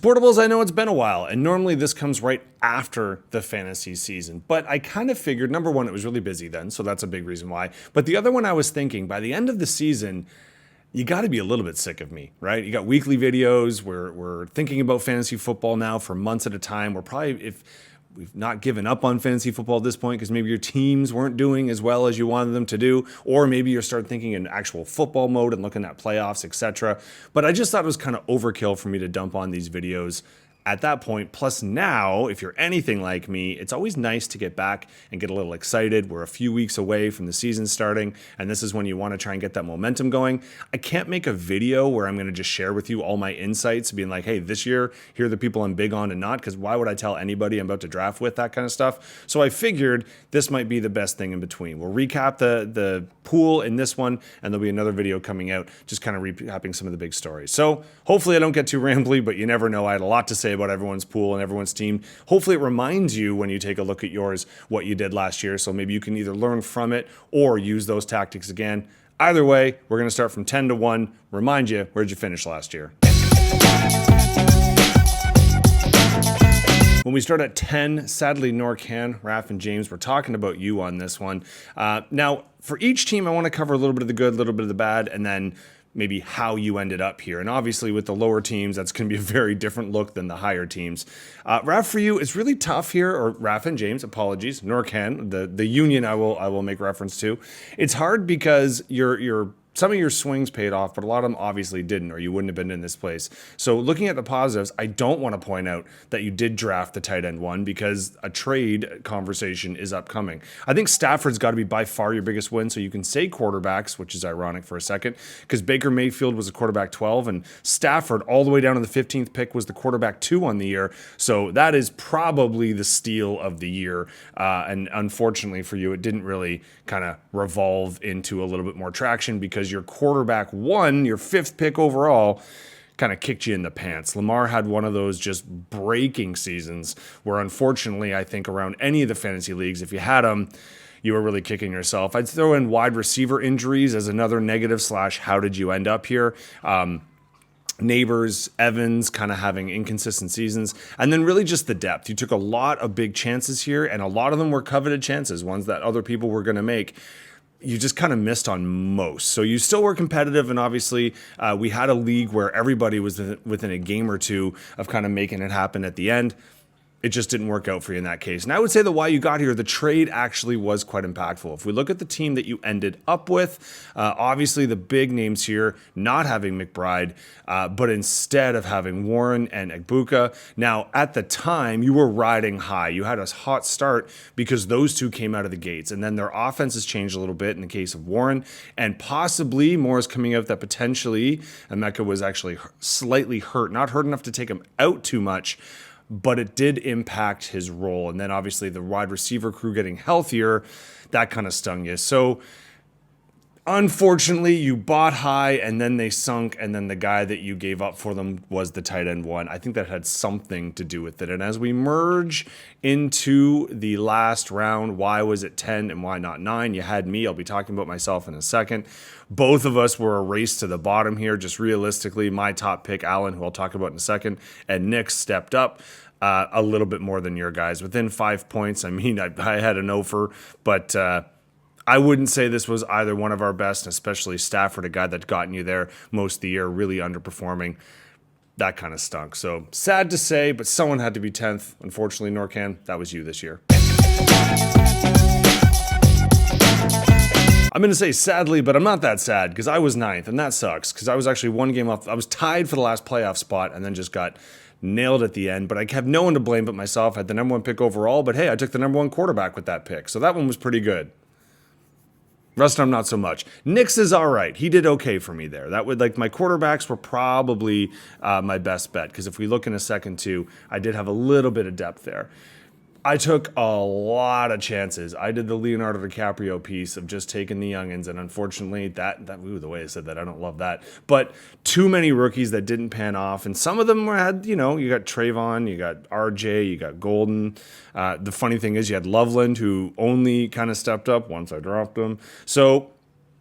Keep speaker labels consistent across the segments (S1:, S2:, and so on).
S1: Supportables, I know it's been a while, and normally this comes right after the fantasy season, but I kind of figured, number one, it was really busy then, so that's a big reason why. But the other one I was thinking, by the end of the season, you got to be a little bit sick of me, right? You got weekly videos. We're thinking about fantasy football now for months at a time. We're probably, if we've not given up on fantasy football at this point because maybe your teams weren't doing as well as you wanted them to do, or maybe you're starting thinking in actual football mode and looking at playoffs, etc. But I just thought it was kind of overkill for me to dump on these videos at that point. Plus now, if you're anything like me, it's always nice to get back and get a little excited. We're a few weeks away from the season starting, and this is when you want to try and get that momentum going. I can't make a video where I'm going to just share with you all my insights, being like, hey, this year, here are the people I'm big on and not, because why would I tell anybody I'm about to draft with, that kind of stuff? So I figured this might be the best thing in between. We'll recap the pool in this one, and there'll be another video coming out just kind of recapping some of the big stories. So hopefully I don't get too rambly, but you never know. I had a lot to say about everyone's pool and everyone's team. Hopefully it reminds you when you take a look at yours what you did last year, so maybe you can either learn from it or use those tactics again. Either way, we're going to start from 10 to 1. Remind you, where'd you finish last year? When we start at 10, sadly, Norcan, Raph, and James, we're talking about you on this one. Now, for each team, I want to cover a little bit of the good, a little bit of the bad, and then maybe how you ended up here. And obviously with the lower teams, that's going to be a very different look than the higher teams. Raph, for you, it's really tough here, or Raph and James, apologies, Norcan, the union I will make reference to. It's hard because some of your swings paid off, but a lot of them obviously didn't, or you wouldn't have been in this place. So looking at the positives, I don't want to point out that you did draft the tight end one because a trade conversation is upcoming. I think Stafford's got to be by far your biggest win, so you can say quarterbacks, which is ironic for a second, because Baker Mayfield was a quarterback 12, and Stafford all the way down to the 15th pick was the quarterback 2 on the year. So that is probably the steal of the year. And unfortunately for you, it didn't really kind of revolve into a little bit more traction because your quarterback 1, your 5th pick overall, kind of kicked you in the pants. Lamar had one of those just breaking seasons where unfortunately, I think around any of the fantasy leagues, if you had him, you were really kicking yourself. I'd throw in wide receiver injuries as another negative / how did you end up here? Neighbors, Evans kind of having inconsistent seasons, and then really just the depth. You took a lot of big chances here, and a lot of them were coveted chances, ones that other people were going to make. You just kind of missed on most. So you still were competitive, and obviously we had a league where everybody was within a game or two of kind of making it happen at the end. It just didn't work out for you in that case. And I would say that why you got here, the trade actually was quite impactful. If we look at the team that you ended up with, obviously the big names here, not having McBride, but instead of having Warren and Egbuka. Now, at the time, you were riding high. You had a hot start because those two came out of the gates. And then their offenses changed a little bit in the case of Warren. And possibly more is coming out that potentially Emeka was actually slightly hurt. Not hurt enough to take him out too much, but it did impact his role. And then obviously the wide receiver crew getting healthier, that kind of stung you. So unfortunately, you bought high and then they sunk, and then the guy that you gave up for them was the tight end 1. I think that had something to do with it. And as we merge into the last round, why was it 10 and why not 9? You had me. I'll be talking about myself in a second. Both of us were a race to the bottom here. Just realistically, my top pick, Allen, who I'll talk about in a second, and Nick stepped up a little bit more than your guys. Within 5 points, I mean, I had an offer, but I wouldn't say this was either one of our best, especially Stafford, a guy that gotten you there most of the year, really underperforming. That kind of stunk. So sad to say, but someone had to be 10th. Unfortunately, Norcan, that was you this year. I'm going to say sadly, but I'm not that sad because I was 9th, and that sucks because I was actually one game off. I was tied for the last playoff spot and then just got nailed at the end, but I have no one to blame but myself. I had the number 1 pick overall, but hey, I took the number 1 quarterback with that pick. So that one was pretty good. Rest of them, not so much. Nick's is all right. He did okay for me there. That would, like, my quarterbacks were probably my best bet because if we look in a second too, I did have a little bit of depth there. I took a lot of chances. I did the Leonardo DiCaprio piece of just taking the youngins, and unfortunately, the way I said that, I don't love that. But too many rookies that didn't pan off, and some of them had, you got Trayvon, you got RJ, you got Golden. The funny thing is, you had Loveland, who only kind of stepped up once I dropped him. So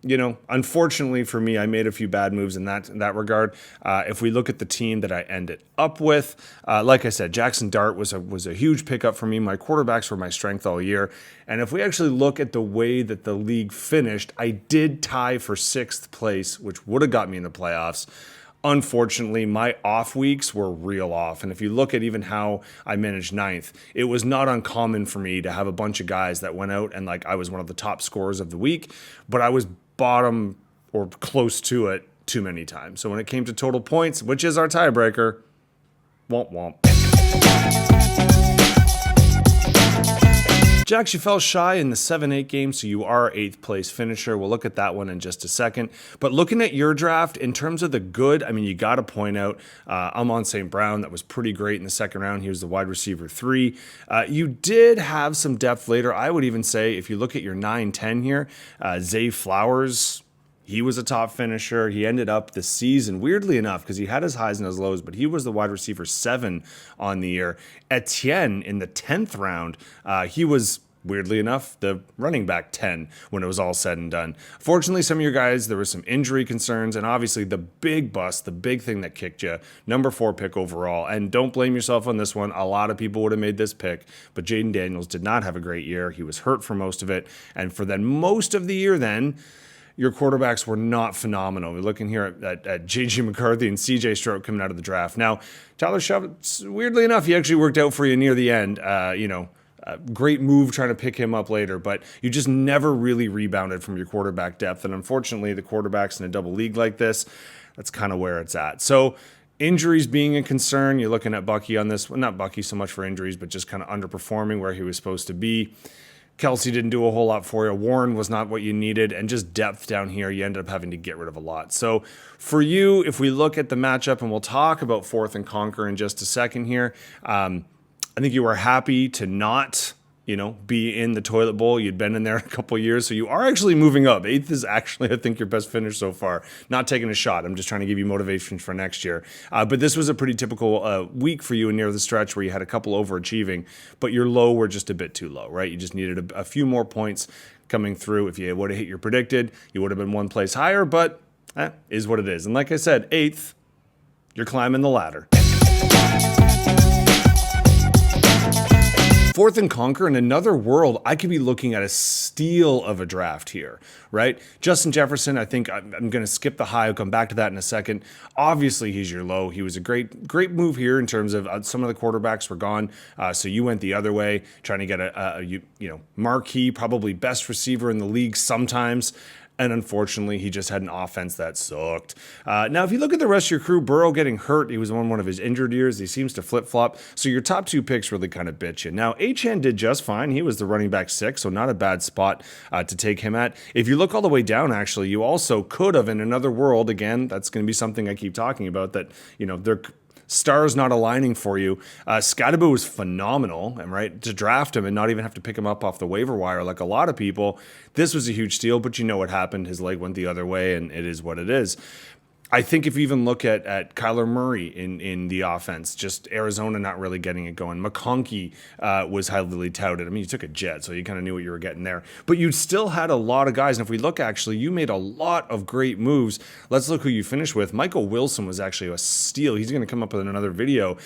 S1: unfortunately for me, I made a few bad moves in that regard. If we look at the team that I ended up with, like I said, Jackson Dart was a huge pickup for me. My quarterbacks were my strength all year. And if we actually look at the way that the league finished, I did tie for 6th place, which would have got me in the playoffs. Unfortunately, my off weeks were real off. And if you look at even how I managed 9th, it was not uncommon for me to have a bunch of guys that went out and I was one of the top scorers of the week, but I was bottom or close to it too many times. So when it came to total points, which is our tiebreaker, womp womp. Jax, you fell shy in the 7-8 game, so you are 8th place finisher. We'll look at that one in just a second. But looking at your draft, in terms of the good, you got to point out Amon St. Brown. That was pretty great in the second round. He was the wide receiver 3. You did have some depth later. I would even say, if you look at your 9-10 here, Zay Flowers, he was a top finisher. He ended up the season, weirdly enough, because he had his highs and his lows, but he was the wide receiver 7 on the year. Etienne, in the 10th round, he was, weirdly enough, the running back 10 when it was all said and done. Fortunately, some of your guys, there were some injury concerns, and obviously the big bust, the big thing that kicked you, number 4 pick overall. And don't blame yourself on this one. A lot of people would have made this pick, but Jaden Daniels did not have a great year. He was hurt for most of it. And for then most of the year then, your quarterbacks were not phenomenal. We're looking here at J.J. McCarthy and C.J. Stroud coming out of the draft. Now, Tyler Shubb, weirdly enough, he actually worked out for you near the end. Great move trying to pick him up later, but you just never really rebounded from your quarterback depth. And unfortunately, the quarterbacks in a double league like this, that's kind of where it's at. So injuries being a concern, you're looking at Bucky on this. Well, not Bucky so much for injuries, but just kind of underperforming where he was supposed to be. Kelsey didn't do a whole lot for you. Warren was not what you needed. And just depth down here, you ended up having to get rid of a lot. So for you, if we look at the matchup, and we'll talk about 4th and Conquer in just a second here, I think you were happy to not, be in the toilet bowl. You'd been in there a couple years, so you are actually moving up. 8th is actually, I think, your best finish so far. Not taking a shot. I'm just trying to give you motivation for next year. But this was a pretty typical week for you near the stretch where you had a couple overachieving, but your low were just a bit too low, right? You just needed a few more points coming through. If you would have hit your predicted, you would have been one place higher, but is what it is. And like I said, 8th, you're climbing the ladder. 4th and Conquer, in another world, I could be looking at a steal of a draft here, right? Justin Jefferson, I think I'm going to skip the high. I'll come back to that in a second. Obviously, he's your low. He was a great move here in terms of some of the quarterbacks were gone, so you went the other way, trying to get a marquee, probably best receiver in the league sometimes. And unfortunately, he just had an offense that sucked. Now, if you look at the rest of your crew, Burrow getting hurt, he was on one of his injured years. He seems to flip-flop. So your top 2 picks really kind of bit you. Now, Achane did just fine. He was the running back 6, so not a bad spot to take him at. If you look all the way down, actually, you also could have, in another world, again, that's going to be something I keep talking about, that, they're stars not aligning for you. Scadaboo was phenomenal, and right, to draft him and not even have to pick him up off the waiver wire like a lot of people. This was a huge steal, but you know what happened. His leg went the other way, and it is what it is. I think if you even look at Kyler Murray in the offense, just Arizona not really getting it going. McConkey was highly touted. I mean, you took a jet, so you kind of knew what you were getting there. But you still had a lot of guys. And if we look, actually, you made a lot of great moves. Let's look who you finished with. Michael Wilson was actually a steal. He's going to come up with another video.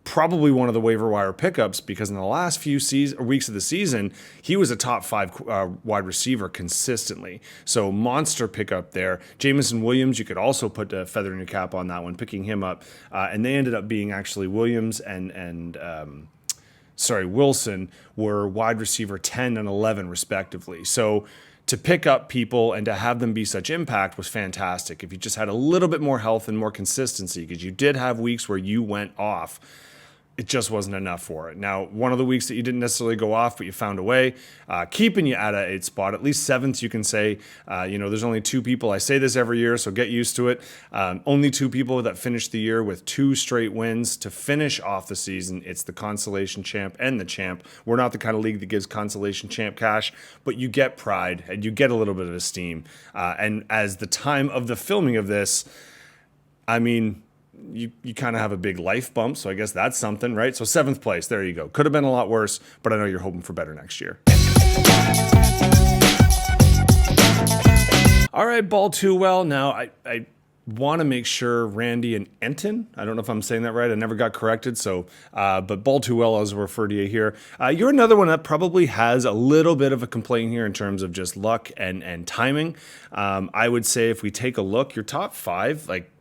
S1: Probably one of the waiver wire pickups, because in the last few weeks of the season, he was a top 5 wide receiver consistently. So monster pickup there. Jameson Williams, you could also put a feather in your cap on that one, picking him up. And they ended up being actually Williams and Wilson were wide receiver 10 and 11 respectively. So to pick up people and to have them be such impact was fantastic. If you just had a little bit more health and more consistency, because you did have weeks where you went off, it just wasn't enough for it. Now, one of the weeks that you didn't necessarily go off, but you found a way, keeping you at a 8th spot, at least 7th, you can say. There's only 2 people. I say this every year, so get used to it. Only 2 people that finished the year with 2 straight wins to finish off the season. It's the consolation champ and the champ. We're not the kind of league that gives consolation champ cash, but you get pride and you get a little bit of esteem. And as the time of the filming of this, you kind of have a big life bump, so I guess that's something, right? So 7th place, there you go. Could have been a lot worse, but I know you're hoping for better next year. All right, ball too well. Now, I want to make sure Randy and Enton, I don't know if I'm saying that right. I never got corrected. So, but ball too well, as refer to you here. You're another one that probably has a little bit of a complaint here in terms of just luck and timing. I would say if we take a look, your top five, like,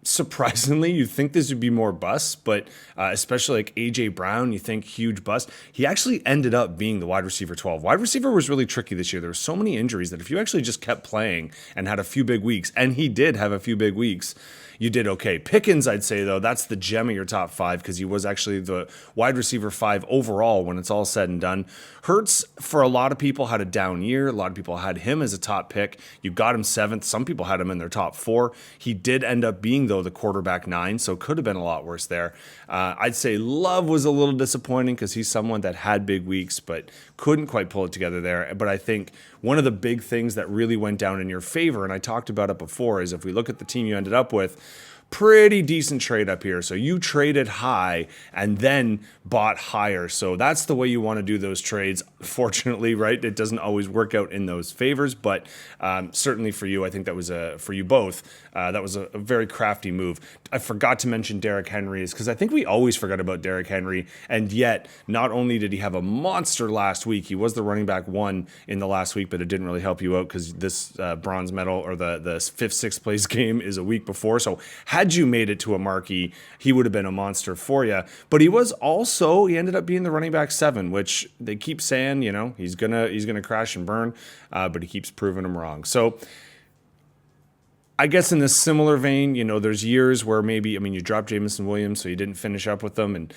S1: surprisingly, you'd think this would be more busts, but especially like AJ Brown, you think huge bust. He actually ended up being the wide receiver 12. Wide receiver was really tricky this year. There were so many injuries that if you actually just kept playing and had a few big weeks, and he did have a few big weeks, you did okay. Pickens, I'd say, though, that's the gem of your top five because he was actually the wide receiver 5 overall when it's all said and done. Hurts, for a lot of people, had a down year. A lot of people had him as a top pick. You got him 7th. Some people had him in their top 4. He did end up being, though, the quarterback 9, so could have been a lot worse there. I'd say Love was a little disappointing because he's someone that had big weeks but couldn't quite pull it together there. But I think one of the big things that really went down in your favor, and I talked about it before, is if we look at the team you ended up with, pretty decent trade up here. So you traded high and then bought higher. So that's the way you want to do those trades. Fortunately, right? It doesn't always work out in those favors, but certainly for you, I think that was for you both. That was a very crafty move. I forgot to mention Derrick Henry's because I think we always forget about Derrick Henry. And yet, not only did he have a monster last week, he was the running back 1 in the last week, but it didn't really help you out because this bronze medal or the 5th, 6th place game is a week before. So had you made it to a marquee, he would have been a monster for you. But he ended up being the running back 7, which they keep saying, he's gonna crash and burn, but he keeps proving them wrong. So I guess in this similar vein, there's years where maybe, you dropped Jameson Williams, so you didn't finish up with them. And,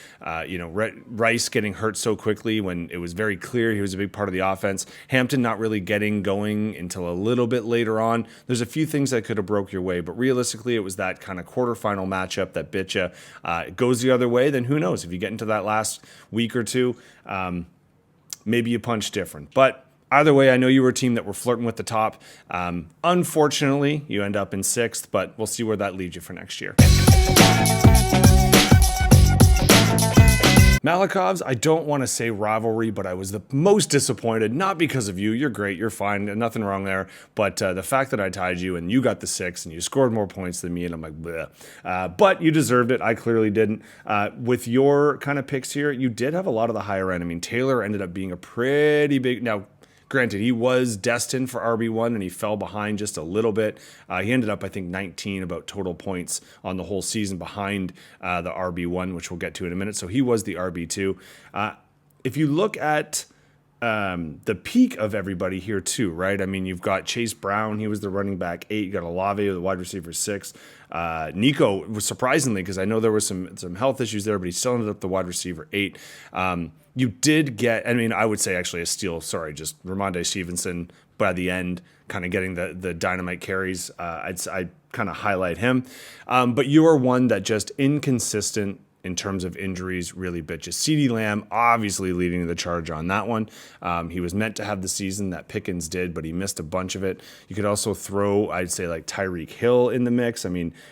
S1: Rice getting hurt so quickly when it was very clear he was a big part of the offense. Hampton not really getting going until a little bit later on. There's a few things that could have broke your way, but realistically, it was that kind of quarterfinal matchup that bit you. It goes the other way, then who knows? If you get into that last week or two, maybe you punch different. But either way, I know you were a team that were flirting with the top. Unfortunately, you end up in 6th, but we'll see where that leads you for next year. Malakovs, I don't want to say rivalry, but I was the most disappointed, not because of you. You're great, you're fine, nothing wrong there. But the fact that I tied you and you got the 6 and you scored more points than me, and I'm like, bleh. But you deserved it. I clearly didn't. With your kind of picks here, you did have a lot of the higher end. Taylor ended up being a pretty big... Now, granted, he was destined for RB1 and he fell behind just a little bit. He ended up, I think, 19 about total points on the whole season behind the RB1, which we'll get to in a minute. So he was the RB2. If you look at the peak of everybody here too, right? You've got Chase Brown. He was the running back 8. You got Olave, the wide receiver 6. Nico was surprisingly, because I know there was some health issues there, but he still ended up the wide receiver 8. You did get, I would say actually a steal, just Ramondre Stevenson by the end, kind of getting the dynamite carries. I'd kind of highlight him. But you are one that just inconsistent in terms of injuries really bit you. CeeDee Lamb obviously leading the charge on that one. He was meant to have the season that Pickens did, but he missed a bunch of it. You could also throw, I'd say, like Tyreek Hill in the mix.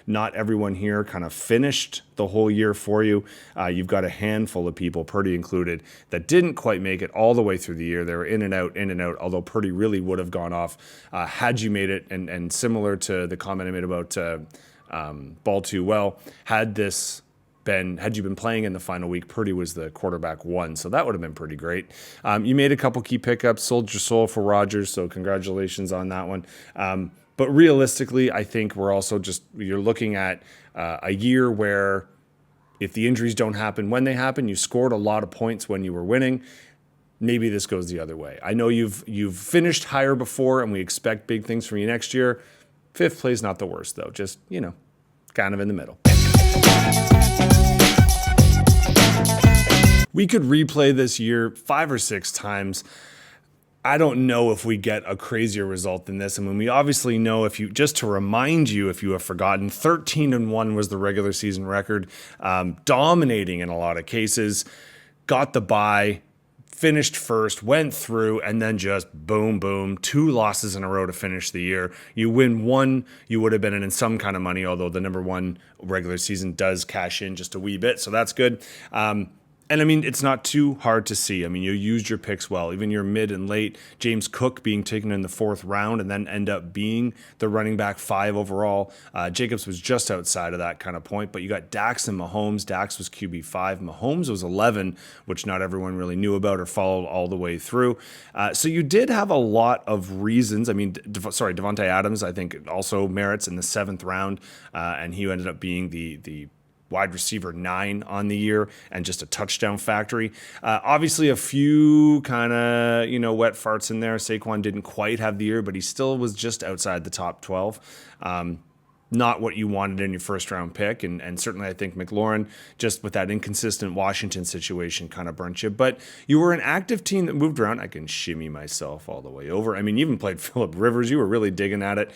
S1: Not everyone here kind of finished the whole year for you. You've got a handful of people, Purdy included, that didn't quite make it all the way through the year. They were in and out, although Purdy really would have gone off had you made it. And similar to the comment I made about ball too well, had you been playing in the final week, Purdy was the quarterback 1, so that would have been pretty great. You made a couple key pickups, sold your soul for Rodgers, so congratulations on that one. But realistically, I think you're looking at a year where if the injuries don't happen when they happen, you scored a lot of points when you were winning. Maybe this goes the other way. I know you've finished higher before, and we expect big things from you next year. 5th place, not the worst, though. Just, kind of in the middle. We could replay this year 5 or 6 times. I don't know if we get a crazier result than this. We obviously know, just to remind you, if you have forgotten, 13-1 was the regular season record, dominating in a lot of cases, got the bye, finished first, went through, and then just boom, boom, 2 losses in a row to finish the year. You win 1, you would have been in some kind of money, although the number 1 regular season does cash in just a wee bit, so that's good. And I mean, it's not too hard to see. I mean, you used your picks well, even your mid and late. James Cook being taken in the 4th round and then end up being the running back 5 overall. Jacobs was just outside of that kind of point, but you got Dax and Mahomes. Dax was QB5. Mahomes was 11, which not everyone really knew about or followed all the way through. So you did have a lot of reasons. I mean, Devontae Adams, I think, also merits in the 7th round, and he ended up being the wide receiver 9 on the year and just a touchdown factory. Obviously, a few kind of, wet farts in there. Saquon didn't quite have the year, but he still was just outside the top 12. Not what you wanted in your first round pick. And certainly I think McLaurin, just with that inconsistent Washington situation, kind of burnt you. But you were an active team that moved around. I can shimmy myself all the way over. I mean, you even played Phillip Rivers. You were really digging at it.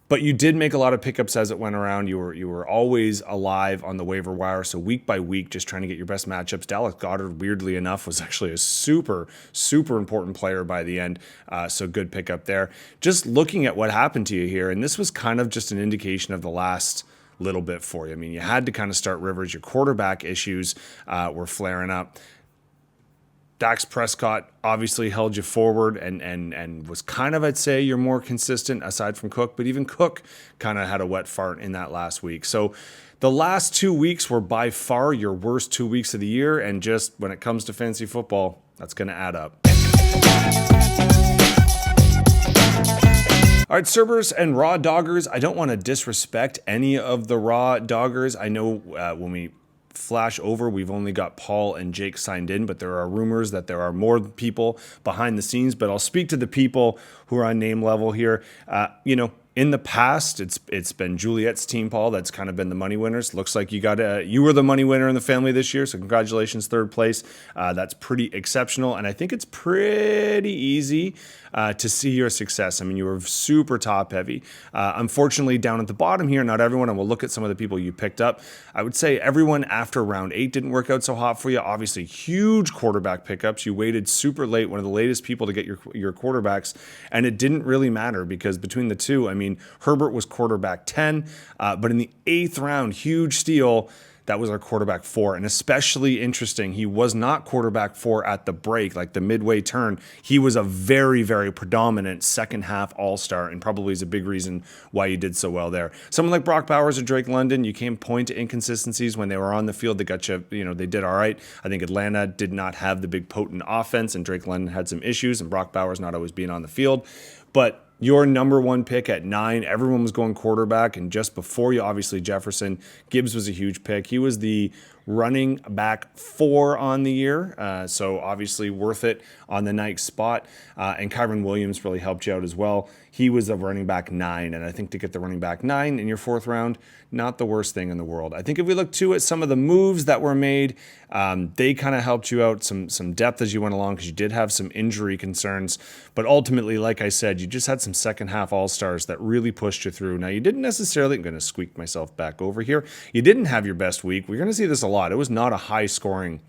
S1: But you did make a lot of pickups as it went around. You were always alive on the waiver wire. So week by week, just trying to get your best matchups. Dallas Goedert, weirdly enough, was actually a super, super important player by the end. So good pickup there. Just looking at what happened to you here, and this was kind of just an indication of the last little bit for you. I mean, you had to kind of start Rivers. Your quarterback issues were flaring up. Dax Prescott obviously held you forward and was kind of, I'd say, you're more consistent aside from Cook, but even Cook kind of had a wet fart in that last week. So the last 2 weeks were by far your worst 2 weeks of the year, and just when it comes to fantasy football, that's going to add up. All right, Cerbers and Raw Doggers. I don't want to disrespect any of the Raw Doggers. I know when we flash over, we've only got Paul and Jake signed in, but there are rumors that there are more people behind the scenes. But I'll speak to the people who are on name level here. In the past, it's been Juliet's team, Paul, that's kind of been the money winners. Looks like you were the money winner in the family this year, so congratulations, 3rd place. That's pretty exceptional, and I think it's pretty easy to see your success. I mean, you were super top heavy. Unfortunately, down at the bottom here, not everyone, and we'll look at some of the people you picked up. I would say everyone after round 8 didn't work out so hot for you. Obviously, huge quarterback pickups. You waited super late, one of the latest people to get your quarterbacks, and it didn't really matter because between the two, I mean, Herbert was quarterback 10, but in the 8th round, huge steal, that was our quarterback 4. And especially interesting, he was not quarterback 4 at the break, like the midway turn. He was a very, very predominant second half all-star, and probably is a big reason why you did so well there. Someone like Brock Bowers or Drake London, you can't point to inconsistencies when they were on the field. They got you, they did all right. I think Atlanta did not have the big potent offense, and Drake London had some issues, and Brock Bowers not always being on the field. But your number 1 pick at 9, everyone was going quarterback, and just before you, obviously Jefferson. Gibbs was a huge pick. He was the running back 4 on the year, so obviously worth it on the night spot. And Kyron Williams really helped you out as well. He was a running back 9, and I think to get the running back 9 in your 4th round, not the worst thing in the world. I think if we look too at some of the moves that were made, they kind of helped you out, some depth as you went along, because you did have some injury concerns. But ultimately, like I said, you just had some second half all-stars that really pushed you through. Now, you didn't necessarily, I'm going to squeak myself back over here, you didn't have your best week. We're going to see this a lot. It was not a high-scoring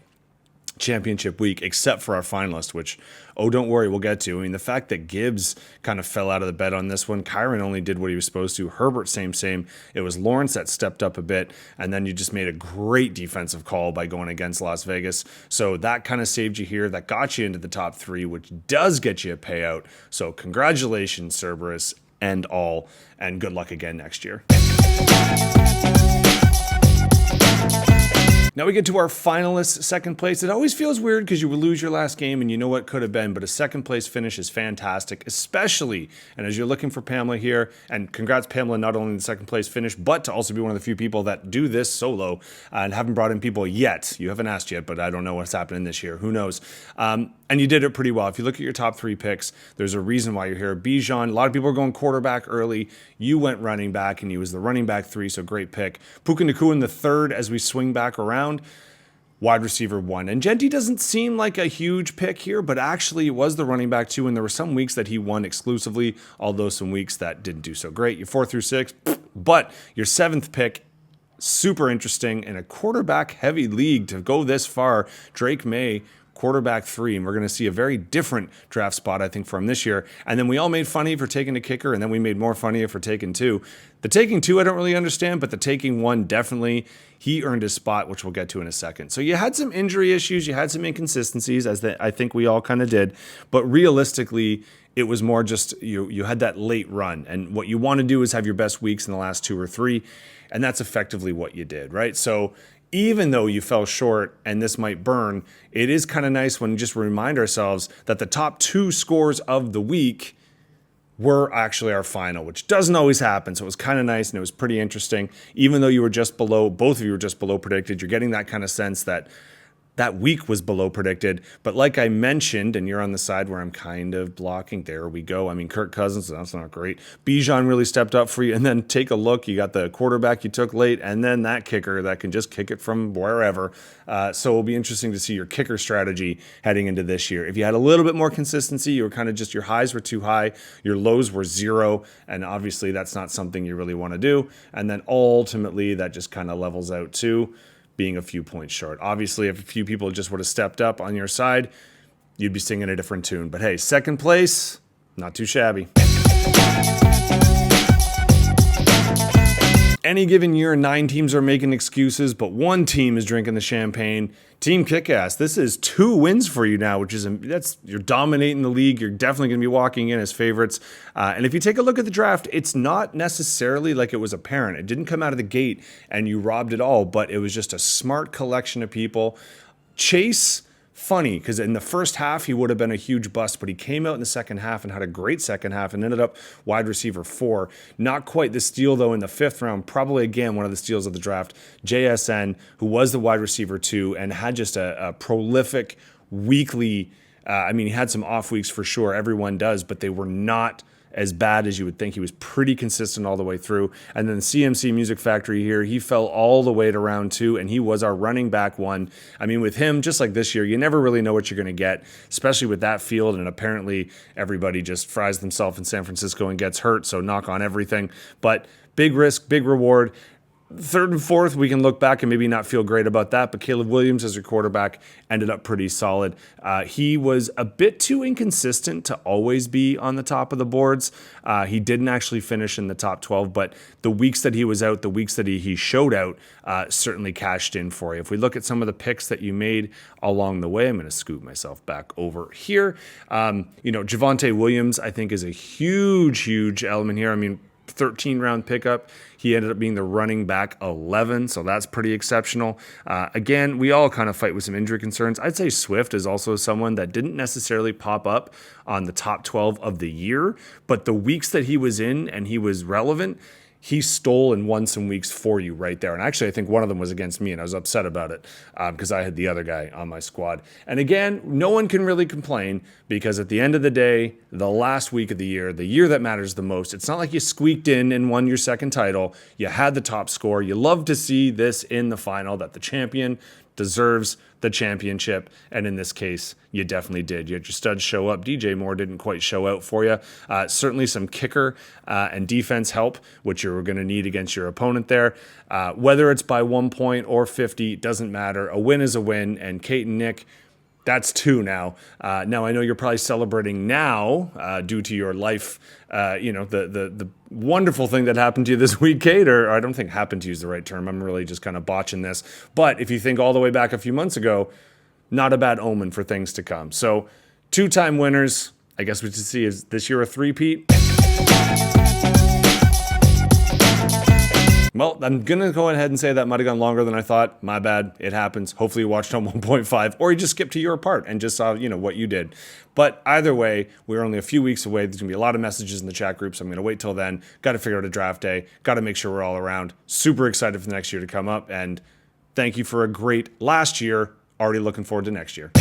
S1: championship week, except for our finalist, which, don't worry, we'll get to. I mean, the fact that Gibbs kind of fell out of the bed on this one, Kyron only did what he was supposed to. Herbert, same. It was Lawrence that stepped up a bit, and then you just made a great defensive call by going against Las Vegas. So that kind of saved you here. That got you into the top 3, which does get you a payout. So congratulations, Cerberus and all, and good luck again next year. Now we get to our finalists, second place. It always feels weird because you would lose your last game and you know what could have been, but a second place finish is fantastic, especially, and as you're looking for Pamela here, and congrats Pamela, not only in the second place finish, but to also be one of the few people that do this solo and haven't brought in people yet. You haven't asked yet, but I don't know what's happening this year. Who knows? And you did it pretty well. If you look at your top 3 picks, there's a reason why you're here. Bijan, a lot of people are going quarterback early. You went running back, and he was the running back 3, so great pick. Puka Nacua in the 3rd as we swing back around. Wide receiver 1. And Genti doesn't seem like a huge pick here, but actually it was the running back 2, and there were some weeks that he won exclusively, although some weeks that didn't do so great. Your 4 through 6, but your 7th pick, super interesting in a quarterback-heavy league to go this far. Drake May, quarterback 3, and we're going to see a very different draft spot, I think, from this year. And then we all made fun of you for taking a kicker, and then we made more fun of you for taking 2. The taking 2, I don't really understand, but the taking 1, definitely, he earned his spot, which we'll get to in a second. So you had some injury issues, you had some inconsistencies, I think we all kind of did, but realistically, it was more just you had that late run, and what you want to do is have your best weeks in the last 2 or 3, and that's effectively what you did, right? So even though you fell short and this might burn, it is kind of nice when we just remind ourselves that the top 2 scores of the week were actually our final, which doesn't always happen. So it was kind of nice and it was pretty interesting. Even though you were just below, both of you were just below predicted, you're getting that kind of sense that that week was below predicted. But like I mentioned, and you're on the side where I'm kind of blocking, there we go. I mean, Kirk Cousins, that's not great. Bijan really stepped up for you. And then take a look, you got the quarterback you took late, and then that kicker that can just kick it from wherever. So it'll be interesting to see your kicker strategy heading into this year. If you had a little bit more consistency, you were kind of just, your highs were too high, your lows were 0, and obviously that's not something you really want to do. And then ultimately that just kind of levels out too, being a few points short. Obviously, if a few people just would have stepped up on your side, you'd be singing a different tune. But hey, second place, not too shabby. Any given year, 9 teams are making excuses, but 1 team is drinking the champagne. Team Kickass, this is 2 wins for you now, which is, you're dominating the league. You're definitely going to be walking in as favorites. And if you take a look at the draft, it's not necessarily like it was apparent. It didn't come out of the gate and you robbed it all, but it was just a smart collection of people. Chase, funny, because in the first half, he would have been a huge bust, but he came out in the second half and had a great second half and ended up wide receiver 4. Not quite the steal, though, in the 5th round. Probably, again, one of the steals of the draft. JSN, who was the wide receiver 2 and had just a prolific weekly, he had some off weeks for sure. Everyone does, but they were not as bad as you would think. He was pretty consistent all the way through. And then CMC Music Factory here, he fell all the way to round 2, and he was our running back 1. I mean, with him, just like this year, you never really know what you're going to get, especially with that field, and apparently everybody just fries themselves in San Francisco and gets hurt, so knock on everything. But big risk, big reward. 3rd and 4th, we can look back and maybe not feel great about that, but Caleb Williams as your quarterback ended up pretty solid. He was a bit too inconsistent to always be on the top of the boards. He didn't actually finish in the top 12, but the weeks that he was out, the weeks that he showed out, certainly cashed in for you. If we look at some of the picks that you made along the way, I'm going to scoot myself back over here. Javonte Williams, I think, is a huge element here. I mean, 13-round pickup. He ended up being the running back 11, so that's pretty exceptional. Again, we all kind of fight with some injury concerns. I'd say Swift is also someone that didn't necessarily pop up on the top 12 of the year, but the weeks that he was in and he was relevant, he stole and won some weeks for you right there. And actually, I think one of them was against me, and I was upset about it because I had the other guy on my squad. And again, no one can really complain because at the end of the day, the last week of the year that matters the most, it's not like you squeaked in and won your second title. You had the top score. You love to see this in the final, that the champion deserves the championship, and in this case, you definitely did. You had your studs show up. DJ Moore didn't quite show out for you. Certainly some kicker and defense help, which you're going to need against your opponent there. Whether it's by 1 point or 50, doesn't matter. A win is a win, and Kate and Nick, that's 2 now. Now, I know you're probably celebrating now due to your life, the wonderful thing that happened to you this week, Kate, or I don't think happened to you is the right term. I'm really just kind of botching this. But if you think all the way back a few months ago, not a bad omen for things to come. So 2-time winners. I guess we should see, is this year a three-peat? Well, I'm going to go ahead and say that might have gone longer than I thought. My bad. It happens. Hopefully you watched on 1.5, or you just skipped to your part and just saw, what you did. But either way, we're only a few weeks away. There's going to be a lot of messages in the chat group, so I'm going to wait till then. Got to figure out a draft day. Got to make sure we're all around. Super excited for the next year to come up, and thank you for a great last year. Already looking forward to next year.